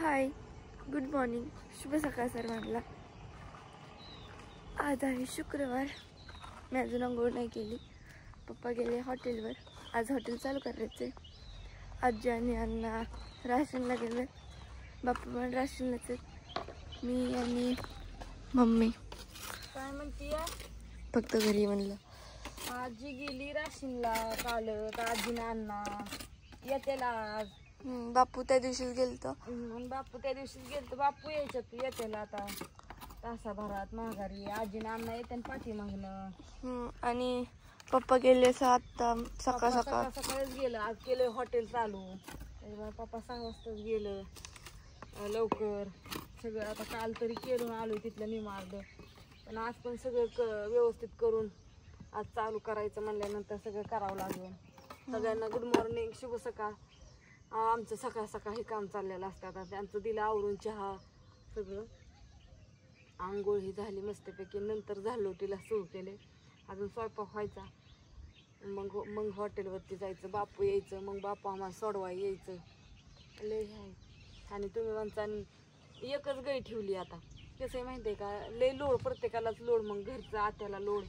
हाय, good morning, शुभ सकाळ सर्वांना. आज आहे शुक्रवार. मी अजून अंघोळ नाही केली. पप्पा गेले हॉटेलवर. आज हॉटेल चालू करायचे. आजी आणि अण्णा राशनला गेले. बाप्पा पण राशनलाच आहेत. मी आणि मम्मी. काय म्हणतीय? फक्त घरी म्हणलं. आजी गेली राशीनला काल. आजीने अण्णा येतेला आज. बापू त्या दिवशीच गेलतो. बापू त्या दिवशीच गेलतो. बापू यायच्यात येतेला आता तासाभरात माघारी. आजीने अण्णा येते पाठी मागणं. आणि पप्पा गेले आता सकाळ सकाळीच गेलं. आज केलं हॉटेल चालू. पप्पा 6 वाजताच गेलं लवकर. सगळं आता काल तरी केलं आलो तिथलं निमार्द. पण आज पण सगळं व्यवस्थित करून आज चालू करायचं म्हणल्यानंतर सगळं करावं लागेल. सगळ्यांना गुड मॉर्निंग, शुभ सकाळ. आमचं सकाळ सकाळ हे काम चाललेलं असतं. आता त्यांचं दिलं आवरून चहा सगळं. आंघोळ ही झाली मस्तपैकी. नंतर झालो तिला सुरू केले. अजून स्वयंपाक व्हायचा. मग हॉटेलवरती जायचं. बापू यायचं. मग बापू आम्हाला सोडवाय यायचं. लय आहे. आणि तुम्ही म्हणता एकच गाई ठेवली. आता कसं आहे माहिती आहे का, लय लोड, प्रत्येकालाच लोड. मग घरचं आत्याला लोड,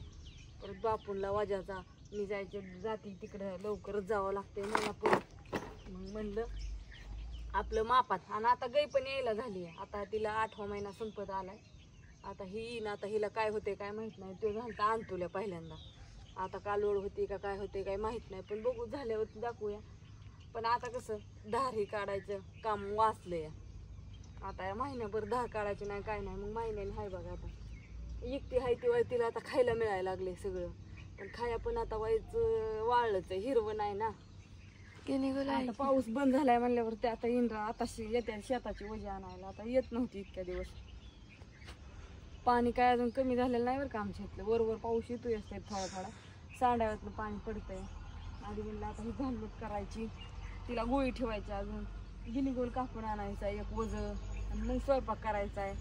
परत बापूंला वाजाचा. मी जाती तिकडं लवकरच जावं लागतंय मला परत. मग म्हणलं आपलं मापात. आणि आता गाई पण यायला झाली आहे. आता तिला 8वा महिना संपत आलाय. आता ही येईन. आता हिला काय होते काय माहित नाही. तो झालता आणतोल्या पहिल्यांदा. आता का लोड होती का काय होते काय माहित नाही. पण बघू झाल्यावरती दाखवूया. पण आता कसं धार काढायचं काम वाचलंय. आता या महिन्याभर धार काढायची नाही काय नाही. मग महिन्याने हाय बघा. आता एकटी हाय ती वय तिला आता खायला मिळायला लागले सगळं. पण खाया पण आता व्हायचं वाळलंच आहे. हिरवं नाही ना. आता पाऊस बंद झालाय म्हणल्यावरती आता इंद्रा आता येते शेताची वजी आणायला. आता येत नव्हती इतक्या दिवस. पाणी काय अजून कमी झालेलं नाही बरं का आमच्या इथलं. वरवर पाऊस येतोय असते थोडा थोडा. सांडाव्यातनं पाणी पडतंय. आधी म्हणलं आता ही झालूट करायची. तिला गोळी ठेवायची. अजून गिनीगोल कापून आणायचा एक वज. आणि मग स्वयंपाक करायचा आहे.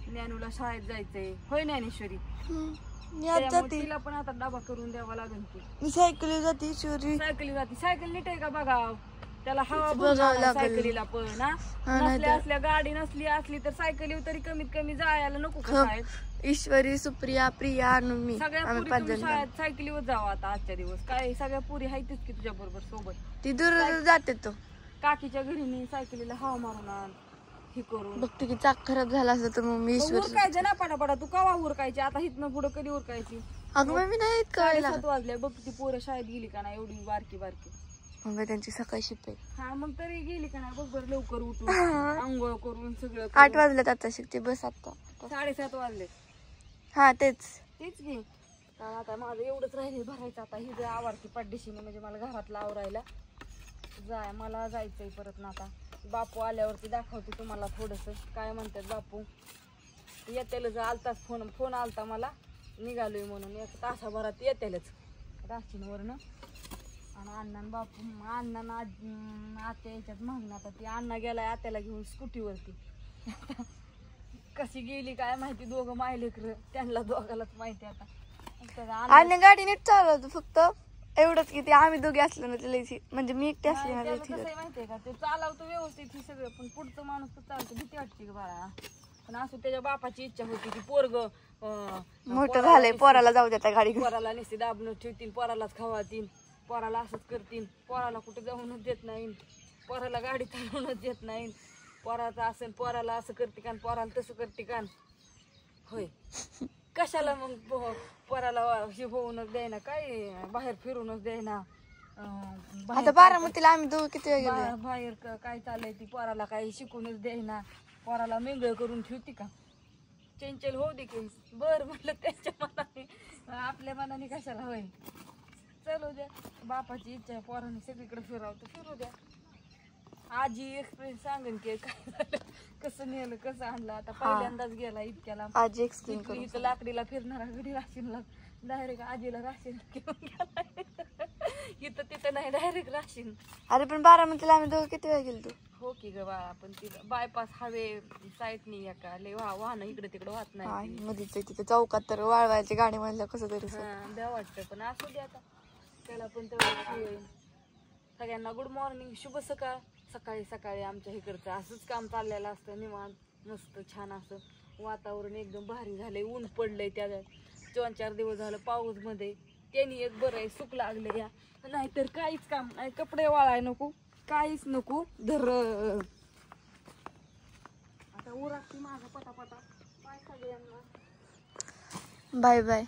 ज्ञानूला शाळेत जायचंय. होय ज्ञानेश्वरी? तिला पण आता डबा करून द्यावा लागेल. की सायकली जाते. सायकली जाते. सायकल नीट आहे का बघा. त्याला हवा बघावं सायकलीला पण. असल्या गाडी असली तर सायकली तरी कमीत कमी जायला नको का? ईश्वरी, सुप्रिया, प्रिया, अनुमी सगळ्या पुरी शाळेत सायकलीवर जावं आता आजच्या दिवस. काय सगळ्या पुरी आहेतच की तुझ्या बरोबर सोबत. ती दूर जाते. तो काकीच्या घरी मी सायकलीला हवा मारून आण हे करून. बघते की चाक खराब झाला असं तर मग मी उरकायचं ना पटापटा. तू कवा उरकायची आता? हिथनं पुढं कधी उरकायची? अगं मी नाही 7 वाजले. बघ ती पोरं शाळेत गेली का नाही एवढी बारकी बारकी. मग त्यांची सकाळी शिफ्ट आहे. हा मग तरी गेली का नाही बघ बरं. लवकर उठून आंघोळ करून सगळं. 8 वाजलेत आता शिकते बस. आता 7:30 वाजले. हा तेच घे. आता माझं एवढंच राहिले भरायचं. आता ही जर आवडती पड्डीशीने म्हणजे मला घरातला आवरायला मला जायचंय परत ना. आता बापू आल्यावरती दाखवते तुम्हाला थोडस काय म्हणतात बापू. येतेलच. आलताच फोन आलता मला निघालोय म्हणून. 1 तासाभरात येतेलच राशीनवरनं. आणि अण्णा बापू अण्णा आत्या याच्यात मागणं. आता ती अण्णा गेलाय आत्याला घेऊन स्कूटीवरती. कशी गेली काय माहिती. दोघं मायलेकर त्यांना दोघालाच माहिती. आता गाडी नीट चालवतो. फक्त एवढंच की ते आम्ही दोघे असलो ना त्याला म्हणजे मी एकटे असले ना माहितीये का. ते चालवतो व्यवस्थित हे सगळं. पण पुढचं माणूस तर चालतो. भीती वाटते का बाळा. पण असं त्याच्या बापाची इच्छा होती की पोरग मोठं झालंय. पोराला जाऊ देता गाडी. पोराला नुसती दाबून ठेवतील. पोरालाच खावातील. पोराला असंच करतील. पोराला कुठे जाऊनच देत नाही. पोराला गाडी चालवूनच देत नाही. पोराचं असेल पोराला असं करते का पोराला तसं करते का. होय कशाला मग पोराला हे होऊनच द्यायना. काय बाहेर फिरूनच द्यायना. आता बारामतीला आम्ही दोघं किती वेळ बाहेर काय चाललंय ती पोराला काही शिकूनच द्यायना. पोराला मिंगळ करून ठेवती का. चंचल होऊ दे की. बर म्हटलं त्यांच्या मनाने. आपल्या मनाने कशाला. होय चलू द्या. बापाची इच्छा आहे पोराने सगळीकडे फिरवतो. फिरू द्या. आजी एक्सपिरियन्स सांगेन की काय झालं कसं नेलं कसं आणलं. आता पहिल्यांदाच गेला इतक्याला. आजी एक्सप्लेन इथं लाकडीला फिरणारा घडी राशीनला डायरेक्ट आजीला राशीन घेऊन गेला. इथं तिथं नाही डायरेक्ट राशीन. अरे पण बारामतीला आम्ही दोघं किती वेळ गेलो. हो की ग बाळा. पण तिथं बायपास हवे साईट नाही या का. लय वाहन इकडे तिकडे वाहत नाही. मध्येच तिथे चौकात तर वाळवायची गाडी म्हणलं कसं तरी द्या वाटतं. पण असू दे आता त्याला पण तेवढं. सगळ्यांना गुड मॉर्निंग, शुभ सकाळ. सकाळी सकाळी आमच्या इकडचं असंच काम चाललेलं असतं निवांत मस्त छान असं वातावरण एकदम भारी झालंय. ऊन पडलंय त्या 2-4 दिवस झालं पाऊस मध्ये त्यांनी एक बरं आहे सुक लागले या नाहीतर काहीच काम नाही. कपडे वाळाय नको काहीच नको धर आता उरकती माझं पटापटा. बाय सगळ्यांना. Bye bye.